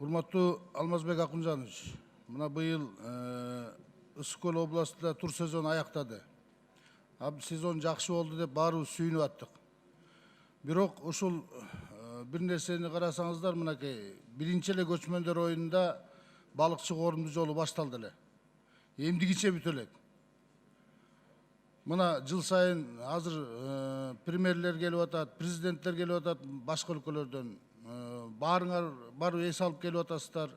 Урматтуу Алмазбек Акунжанович, мына быйыл Ысык Көл областында тур сезон аяктады. Сезон жакшы болду деп баарыбыз сүйүнүп аттык. Бирок ушул бир нерсени карасаңыздар, мынакей биринчи эле көчмөндөр оюнунда балыкчы коорумдуу жолу башталды эле. Эмдигиче бүтө элек. Мына жыл сайын азыр премьерлер келип атат, президенттер келип атат башка өлкөлөрдөн. Баарыңар барып эс алып келип атасыздар.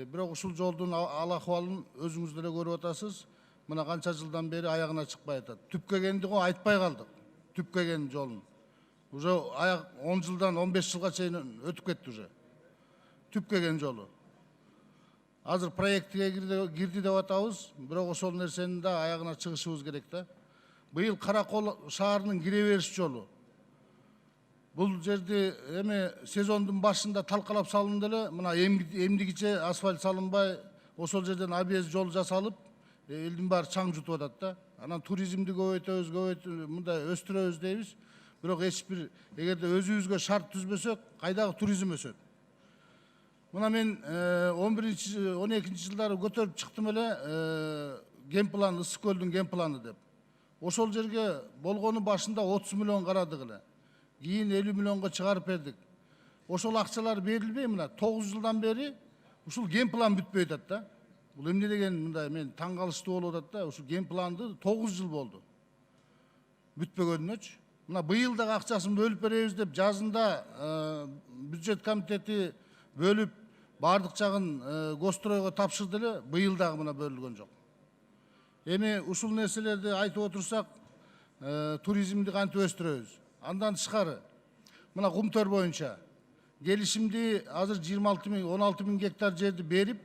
Бирок ушул жолдун ал акыбалын өзүңүз деле көрүп атасыз. Мына канча жылдан бери аягына чыкпай атат. Түп келгенди го айтпай калдык. Түп келген жолун. Уже 10 жылдан 15 жылга чейин өтүп кетти уже. Түп келген жолу. Азыр проектке кирди деп атабыз, бирок ошол нерсенин да аягына чыгышыбыз керек да. Быйыл Каракол шаарынын кире бериш жолу. Бул жерде сезондун башында талкалап салынды эле, мына эмдигиче асфальт салынбай, ошол жерден объезд жол жасалып, элдин баары чаң жутуп атат да. Анан туризмди көбөйтөбүз, мындай өстүрөбүз дейбиз. Бирок эч бир эгерде өзүбүзгө шарт түзбөсөк, кайдагы туризм өсөт. Мына мен 11-12 жылдары көтөрүп чыктым эле генплан, Ысык Көлдүн генпланы деп. Ошол жерге болгону башында 30 миллион карадык эле. Кийин 50 миллионго чыгарып бердик. Ошол акчалар берилбей, мына 9 жылдан бери ушул генплан бүтпөй атат да. Бул эмне деген мындай мен таң калыштуу болуп атат да. Ушул генпланды 9 жыл болду. Бүтпөгөнүнөчү. Мына быйыл дагы акчасын бөлүп беребиз деп жазында бюджет комитети бөлүп бардык жагын Гостройго тапшырды эле, быйыл дагы мына бөлүнгөн жок. Эми ушул нерселерди айтып отурсак, туризмди кантип өстүрөбүз? Андан тышкары, мына Кумтөр боюнча келишимди азыр 16 миң гектар жерди берип,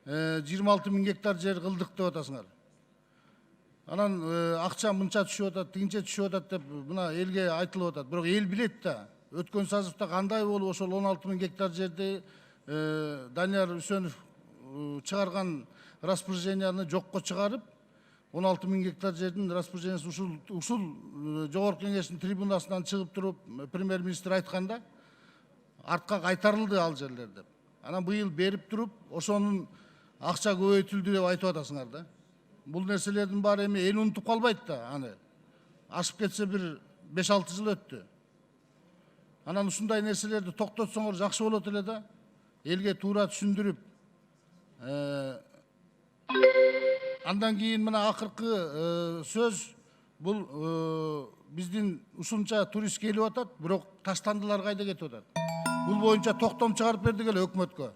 26 миң гектар жер кылдык деп атасыңар. Анан акча мынча түшүп атат, тигинче түшүп атат деп мына элге айтылып атат. Бирок эл билет да, өткөн сазыкта кандай болуп ошол 16 миң гектар жерди Данияр Үсөнов чыгарган распоряженияны жокко чыгарып, 16 миң гектар жердин распоряжениясы ушул жогорку кеңештин трибунасынан чыгып туруп премьер-министр айтканда артка кайтарылды ал жерлер деп. Анан быйыл берип туруп, ошонун акча көбөйтүлдү деп айтып атасыңар да. Бул нерселердин баары эми эл унутуп калбайт да, аны. Ашып кетсе бир 5-6 жыл өттү. Анан ушундай нерселерди токтотсоңор жакшы болот эле да. Элге туура түшүндүрүп, андан кийин мына акыркы сөз, бул биздин ушунча турист келип атат, бирок таштандылар кайда кетип атат? Бул боюнча токтом чыгарып бердик эле өкмөткө.